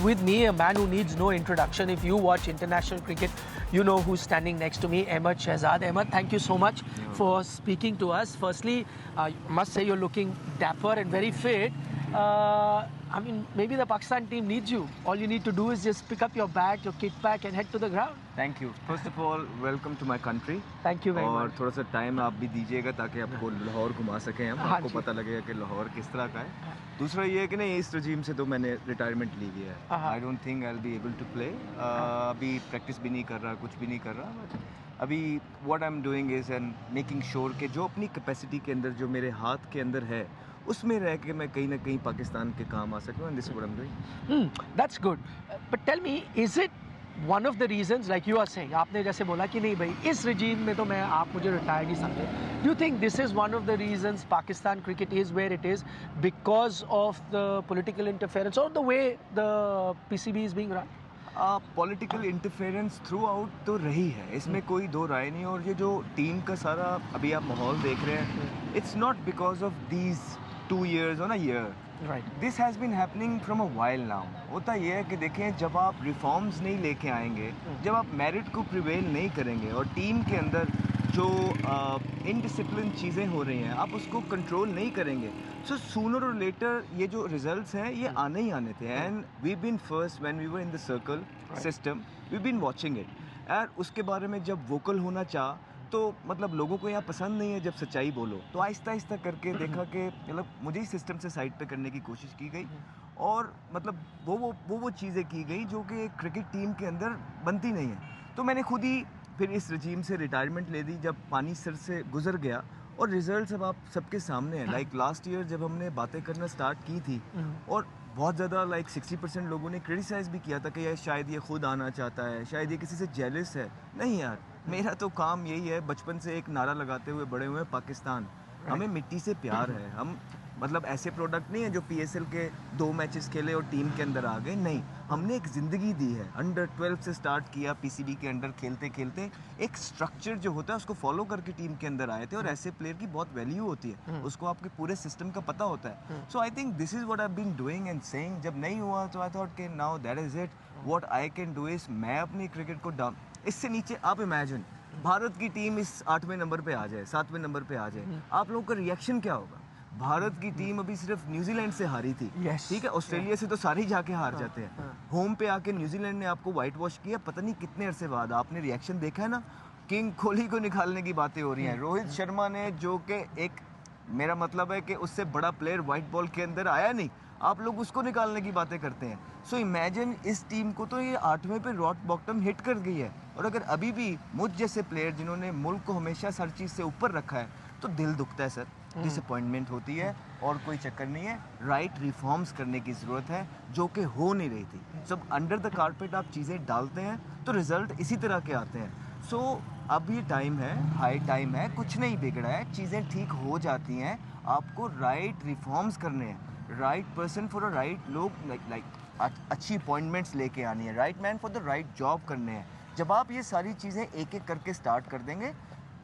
with me, a man who needs no introduction. If you watch international cricket, you know who's standing next to me, Ahmed Shehzad. Ahmed, thank you so much for speaking to us. Firstly, I must say you're looking dapper and very fit. I mean, maybe the Pakistan team needs you. All you need to do is just pick up your bag, your kit pack and head to the ground. Thank you first of all welcome to my country Thank you very और much. थोड़ा सा time आप भी दीजिएगा ताकि आपको लाहौर घुमा सकें हम हाँ आपको जी। पता लगेगा कि लाहौर किस तरह का है दूसरा ये है कि नहीं इस रजीम से तो मैंने रिटायरमेंट ली है हाँ। I don't think I will be able to play अभी प्रैक्टिस भी नहीं कर रहा कुछ भी नहीं कर रहा बट अभी what I am doing is and making sure कि जो अपनी कैपेसिटी के अंदर जो मेरे हाथ के अंदर है उसमें रह के मैं कहीं ना कहीं पाकिस्तान के काम आ सकूँ and this is what I am doing That's good. But tell me, is it one of the reasons, like you are saying, आपने जैसे बोला कि नहीं भाई इस regime में तो मैं आप मुझे retired ही समझे. Do you think this is one of the reasons Pakistan cricket is where it is because of the political interference or the way the PCB is being run? Political interference through out तो रही है इसमें कोई दो राय नहीं और ये जो टीम का सारा अभी आप माहौल देख रहे हैं it's not because of these 2 years और year Right. This has been happening from a while now होता यह है कि देखें जब आप रिफॉर्म्स नहीं लेके आएंगे जब आप मेरिट को प्रिवेल नहीं करेंगे और टीम के अंदर जो इनडिसिप्लिन चीज़ें हो रही हैं आप उसको कंट्रोल नहीं करेंगे सो सूनर और लेटर ये जो रिजल्ट्स हैं ये आने ही आने थे and we been first when we were in the circle system we been watching it और उसके बारे में जब वोकल होना चाह तो मतलब लोगों को यहाँ पसंद नहीं है जब सच्चाई बोलो तो आहिस्ता आहिस्ता करके देखा कि मतलब मुझे ही सिस्टम से साइड पे करने की कोशिश की गई और मतलब वो चीज़ें की गई जो कि क्रिकेट टीम के अंदर बनती नहीं है तो मैंने खुद ही फिर इस रजीम से रिटायरमेंट ले दी जब पानी सर से गुजर गया और रिजल्ट्स अब आप सबके सामने हैं लाइक लास्ट ईयर जब हमने बातें करना स्टार्ट की थी और बहुत ज़्यादा लाइक 60% लोगों ने क्रिटिसाइज़ भी किया था कि यार शायद ये खुद आना चाहता है शायद ये किसी से जेलस है नहीं यार मेरा तो काम यही है बचपन से एक नारा लगाते हुए बड़े हुए पाकिस्तान हमें मिट्टी से प्यार है हम मतलब ऐसे प्रोडक्ट नहीं है जो PSL के 2 मैचेस खेले और टीम के अंदर आ गए नहीं हमने एक ज़िंदगी दी है अंडर 12 से स्टार्ट किया PCB के अंडर खेलते खेलते एक स्ट्रक्चर जो होता है उसको फॉलो करके टीम के अंदर आए थे और ऐसे प्लेयर की बहुत वैल्यू होती है उसको आपके पूरे सिस्टम का पता होता है so I think this is what I been doing and saying जब नहीं हुआ तो आई थॉट कि now that is it what I can do is मैं अपनी क्रिकेट को डाउन इससे नीचे आप इमेजिन भारत की टीम इस 8वें नंबर पे आ जाए 7वें नंबर पे आ जाए आप लोगों का रिएक्शन क्या होगा भारत की टीम अभी सिर्फ न्यूजीलैंड से हारी थी ठीक है ऑस्ट्रेलिया से तो सारे ही जाके हार जाते हैं होम पे आके न्यूजीलैंड ने आपको वाइट वॉश किया पता नहीं कितने अरसे बाद आपने रिएक्शन देखा है ना किंग कोहली को निकालने की बातें हो रही हैं रोहित शर्मा ने जो कि एक मेरा मतलब है कि उससे बड़ा प्लेयर वाइट बॉल के अंदर आया नहीं आप लोग उसको निकालने की बातें करते हैं सो इमेजिन इस टीम को तो ये 8वें पे रॉक बॉटम हिट कर गई है और अगर अभी भी मुझ जैसे प्लेयर जिन्होंने मुल्क को हमेशा हर चीज़ से ऊपर रखा है तो दिल दुखता है सर डिसअपॉइंटमेंट होती है और कोई चक्कर नहीं है राइट रिफॉर्म्स करने की ज़रूरत है जो कि हो नहीं रही थी सब अंडर द कारपेट आप चीज़ें डालते हैं तो रिजल्ट इसी तरह के आते हैं सो अब ये टाइम है हाई टाइम है कुछ नहीं बिगड़ा है चीज़ें ठीक हो जाती हैं आपको राइट रिफॉर्म्स करने हैं right person for a right लोग लाइक अच्छी अपॉइंटमेंट्स लेके आनी है right man for the right job करने हैं जब आप ये सारी चीज़ें एक एक करके स्टार्ट कर देंगे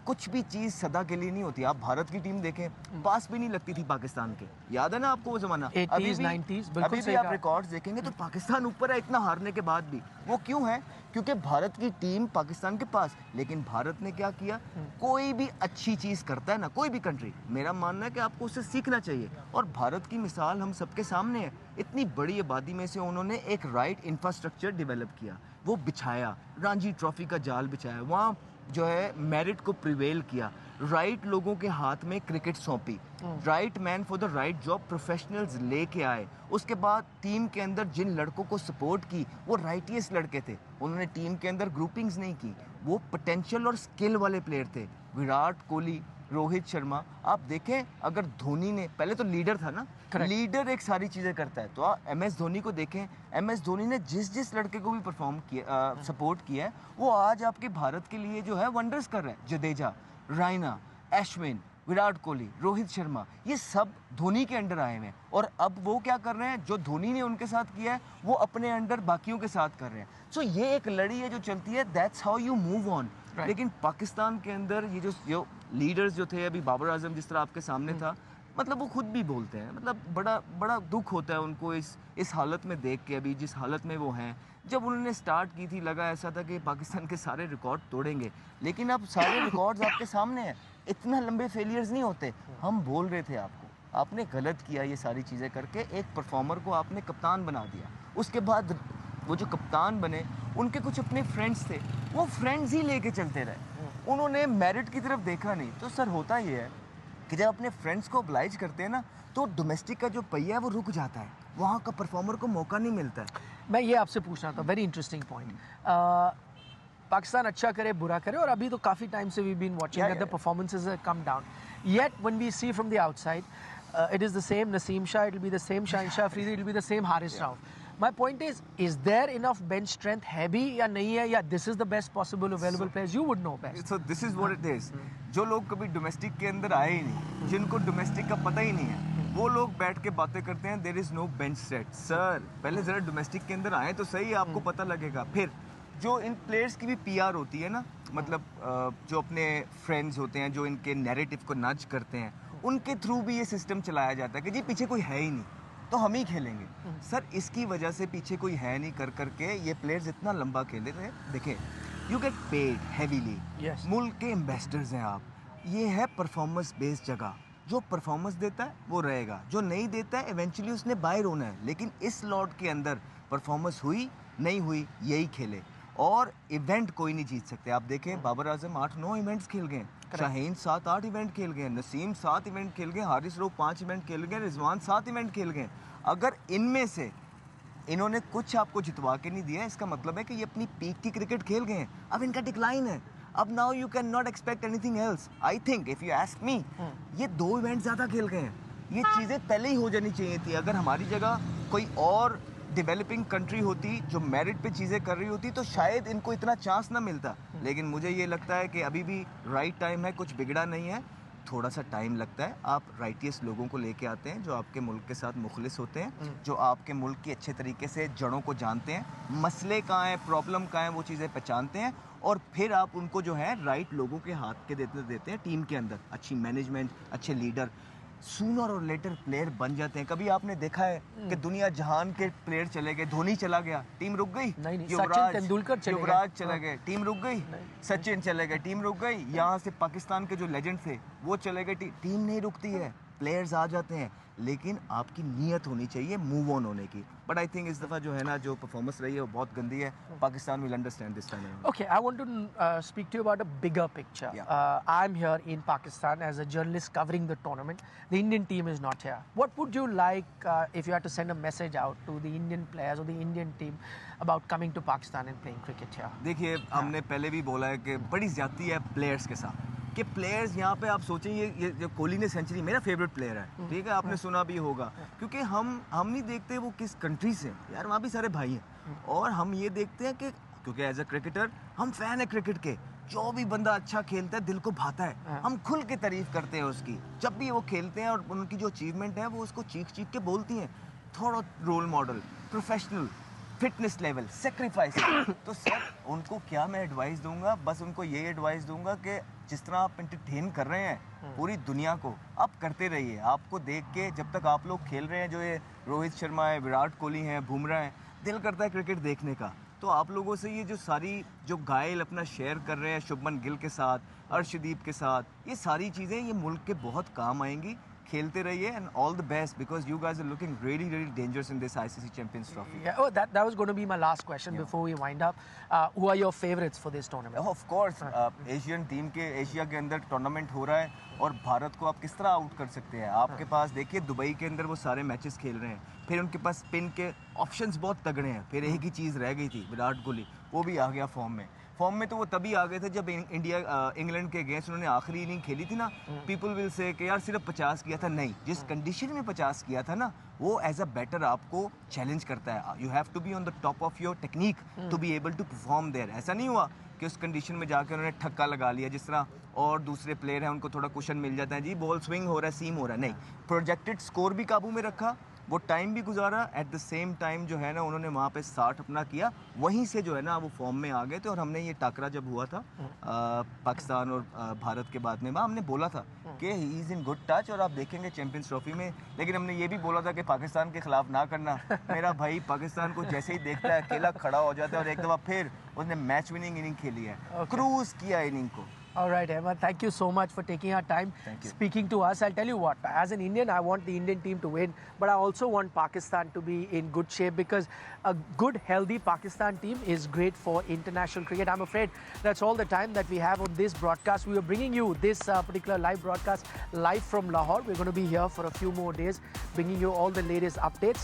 कुछ भी चीज़ सदा के लिए नहीं होती आप भारत की टीम देखें पास भी नहीं लगती थी पाकिस्तान के याद है ना आपको वो ज़माना 80s 90s अभी भी आप रिकॉर्ड्स देखेंगे तो पाकिस्तान ऊपर है इतना हारने के बाद भी वो क्यों है क्योंकि भारत की टीम पाकिस्तान के पास लेकिन भारत ने क्या किया कोई भी अच्छी चीज़ करता है ना कोई भी कंट्री मेरा मानना है कि आपको उससे सीखना चाहिए और भारत की मिसाल हम सबके सामने है इतनी बड़ी आबादी में से उन्होंने एक राइट इंफ्रास्ट्रक्चर डेवलप किया वो बिछाया रणजी ट्रॉफी का जाल बिछाया वहाँ जो है मेरिट को प्रिवेल किया राइट लोगों के हाथ में क्रिकेट सौंपी right man for the right job professionals लेके आए उसके बाद टीम के अंदर जिन लड़कों को सपोर्ट की वो राइटियस लड़के थे उन्होंने टीम के अंदर ग्रुपिंग्स नहीं की वो पोटेंशियल और स्किल वाले प्लेयर थे विराट कोहली रोहित शर्मा आप देखें अगर धोनी ने पहले तो लीडर था ना लीडर एक सारी चीज़ें करता है तो आप MS धोनी को देखें MS धोनी ने जिस लड़के को भी परफॉर्म किया सपोर्ट किया है वो आज आपके भारत के लिए जो है वंडर्स कर रहा है जडेजा रायना अश्विन विराट कोहली रोहित शर्मा ये सब धोनी के अंडर आए हुए हैं और अब वो क्या कर रहे हैं जो धोनी ने उनके साथ किया है वो अपने अंडर बाकियों के साथ कर रहे हैं सो ये एक लड़ी है जो चलती है that's how you move on लेकिन पाकिस्तान के अंदर ये जो लीडर्स जो थे अभी बाबर आजम जिस तरह आपके सामने था मतलब वो खुद भी बोलते हैं, मतलब बड़ा बड़ा दुख होता है उनको इस हालत में देख के, अभी जिस हालत में वो हैं। जब उन्होंने स्टार्ट की थी लगा ऐसा था कि पाकिस्तान के सारे रिकॉर्ड तोड़ेंगे, लेकिन अब सारे रिकॉर्ड्स आपके सामने हैं, इतना लंबे फेलियर्स नहीं होते। हम बोल रहे थे आपको, आपने गलत किया ये सारी चीज़ें करके, एक परफॉर्मर को आपने कप्तान बना दिया। उसके बाद वो जो कप्तान बने उनके कुछ अपने फ्रेंड्स थे, वो फ्रेंड्स ही लेके चलते रहे, उन्होंने मेरिट की तरफ देखा नहीं। तो सर होता ये है कि जब अपने फ्रेंड्स को ऑब्लाइज करते हैं ना, तो डोमेस्टिक का जो पहिया है वो रुक जाता है, वहाँ का परफॉर्मर को मौका नहीं मिलता है। मैं ये आपसे पूछना था, वेरी इंटरेस्टिंग पॉइंट। पाकिस्तान अच्छा करे बुरा करे, और अभी तो काफ़ी टाइम से we been watching that the performances have come down, yet when we see from the outside it is the same Naseem Shah, it will be the same Shahinshah Afridi, it will be the same Haris Rauf. My point is there enough bench strength है भी या नहीं है, या this is the best possible available players? You would know best. So this is what it is. जो लोग कभी domestic के अंदर आए ही नहीं, जिनको डोमेस्टिक का पता ही नहीं है, वो लोग बैठ के बातें करते हैं there is no bench strength. Sir पहले ज़रा डोमेस्टिक के अंदर आए तो सही, आपको पता लगेगा। फिर जो इन प्लेयर्स की भी पीआर होती है ना, मतलब जो अपने फ्रेंड्स होते हैं, जो इनके नैरेटिव को नच करते हैं, उनके थ्रू भी ये सिस्टम चलाया जाता है कि जी पीछे कोई है ही नहीं तो हम ही खेलेंगे। सर इसकी वजह से पीछे कोई है नहीं कर करके ये प्लेयर्स इतना लंबा खेले थे। देखें, यू गेट पेड हैवीली, मुल्क के एम्बेसडर्स हैं आप, ये है परफॉर्मेंस बेस्ड जगह। जो परफॉर्मेंस देता है वो रहेगा, जो नहीं देता है इवेंचुअली उसने बाहर होना है। लेकिन इस लॉट के अंदर परफॉर्मेंस हुई नहीं हुई यही खेले, और इवेंट कोई नहीं जीत सकते। आप देखें बाबर आजम 8-9 इवेंट्स खेल गए, शाहीन 7-8 इवेंट खेल गए, नसीम 7 इवेंट खेल गए, हारिस रऊफ 5 इवेंट खेल गए, रिजवान 7 इवेंट खेल गए। अगर इनमें से इन्होंने कुछ आपको जितवा के नहीं दिया, इसका मतलब है कि ये अपनी पीक की क्रिकेट खेल गए हैं, अब इनका डिक्लाइन है। अब now you can not expect anything else. I think if you ask me, ये 2 इवेंट ज़्यादा खेल गए हैं, ये चीज़ें पहले ही हो जानी चाहिए थी। अगर हमारी जगह कोई और डेवलपिंग कंट्री होती जो मेरिट पे चीज़ें कर रही होती तो शायद इनको इतना चांस ना मिलता। लेकिन मुझे ये लगता है कि अभी भी राइट टाइम है, कुछ बिगड़ा नहीं है, थोड़ा सा टाइम लगता है। आप राइटियस लोगों को लेके आते हैं जो आपके मुल्क के साथ मुखलिस होते हैं, जो आपके मुल्क की अच्छे तरीके से जड़ों को जानते हैं, मसले कहाँ हैं, प्रॉब्लम कहाँ हैं, वो चीज़ें पहचानते हैं, और फिर आप उनको जो है राइट लोगों के हाथ के देते हैं टीम के अंदर, अच्छी मैनेजमेंट, अच्छे लीडर, सूनर और लेटर प्लेयर बन जाते हैं। कभी आपने देखा है कि दुनिया जहान के प्लेयर चले गए, धोनी चला गया, टीम रुक गई, सचिन तेंदुलकर युवराज चले गए, टीम रुक गई, सचिन चले गए, टीम रुक गई, यहाँ से पाकिस्तान के जो लेजेंड थे वो चले गए, टीम नहीं रुकती है, प्लेयर्स आ जाते हैं। लेकिन आपकी नीयत होनी चाहिए मूव ऑन होने की। बट आई थिंक इस दफ़ा जो है ना, जो परफॉर्मेंस रही है वो बहुत गंदी है। Pakistan will understand this time. Okay, I want to speak to you about a bigger picture. I'm here in Pakistan as a journalist covering the tournament. The Indian team is not here. What would you like if you had to send a message out to the Indian players or the Indian team about coming to Pakistan and playing cricket here? देखिए, हमने पहले भी बोला है कि बड़ी ज़्यादती है players के साथ, कि प्लेयर्स यहाँ पे आप सोचें, ये जो कोहली ने सेंचुरी, मेरा फेवरेट प्लेयर है, ठीक है, आपने सुना भी होगा, क्योंकि हम नहीं देखते वो किस कंट्री से, यार वहाँ भी सारे भाई हैं, और हम ये देखते हैं कि क्योंकि एज अ क्रिकेटर हम फैन है क्रिकेट के, जो भी बंदा अच्छा खेलता है दिल को भाता है, हम खुल के तारीफ करते हैं उसकी, जब भी वो खेलते हैं और उनकी जो अचीवमेंट है वो उसको चीख चीख के बोलती हैं। थोड़ा role model, professional, fitness level, sacrifice. तो सर उनको क्या मैं एडवाइस दूंगा, बस उनको ये एडवाइस दूंगा कि जिस तरह आप एंटरटेन कर रहे हैं पूरी दुनिया को, आप करते रहिए। आपको देख के जब तक आप लोग खेल रहे हैं, जो ये रोहित शर्मा है, विराट कोहली हैं, बुमराह हैं, दिल करता है क्रिकेट देखने का। तो आप लोगों से ये जो सारी जो घायल अपना शेयर कर रहे हैं शुभमन गिल के साथ, अर्शदीप के साथ, ये सारी चीज़ें ये मुल्क के बहुत काम आएंगी। खेलते रहिए and all the best because you guys are looking really dangerous in this ICC Champions Trophy. Yeah, that was going to be my last question before we wind up. Who are your favorites for this tournament? Of course, Asian team के Asia के अंदर tournament हो रहा है, और भारत को आप किस तरह आउट कर सकते हैं। आपके पास देखिए दुबई के अंदर वो सारे मैचेस खेल रहे हैं, फिर उनके पास स्पिन के ऑप्शंस बहुत तगड़े हैं, फिर एक ही चीज़ रह गई थी, विराट कोहली, वो भी आ गया फॉर्म में तो वो तभी आ गए थे जब इंग्लैंड के अगेंस्ट उन्होंने आखिरी इनिंग खेली थी ना। पीपल विल से कि यार सिर्फ 50 किया था, नहीं, जिस कंडीशन में 50 किया था ना, वो एज अ बैटर आपको चैलेंज करता है। You have to be on the top of your technique to be able to perform there. ऐसा नहीं हुआ कि उस कंडीशन में जाकर उन्होंने ठक्का लगा लिया, जिस तरह और दूसरे प्लेयर हैं उनको थोड़ा कुशन मिल जाता है, जी बॉल स्विंग हो रहा है, सीम हो रहा है, नहीं, प्रोजेक्टेड स्कोर भी काबू में रखा, वो टाइम भी गुजारा, एट द सेम टाइम जो है ना उन्होंने वहाँ पे स्टार्ट अपना किया, वहीं से जो है ना वो फॉर्म में आ गए थे। और हमने ये टाकरा जब हुआ था पाकिस्तान और भारत के बाद में, हमने बोला था कि he is in good touch और आप देखेंगे चैंपियंस ट्रॉफी में। लेकिन हमने ये भी बोला था कि पाकिस्तान के खिलाफ ना करना। मेरा भाई पाकिस्तान को जैसे ही देखता है अकेला खड़ा हो जाता है और एक दफ़ा फिर उसने मैच विनिंग इनिंग खेली है, क्रूज किया इनिंग को। All right, Ahmed, thank you so much for taking our time speaking to us. I'll tell you what, as an Indian, I want the Indian team to win, but I also want Pakistan to be in good shape because a good, healthy Pakistan team is great for international cricket. I'm afraid that's all the time that we have on this broadcast. We are bringing you this particular live broadcast live from Lahore. We're going to be here for a few more days, bringing you all the latest updates.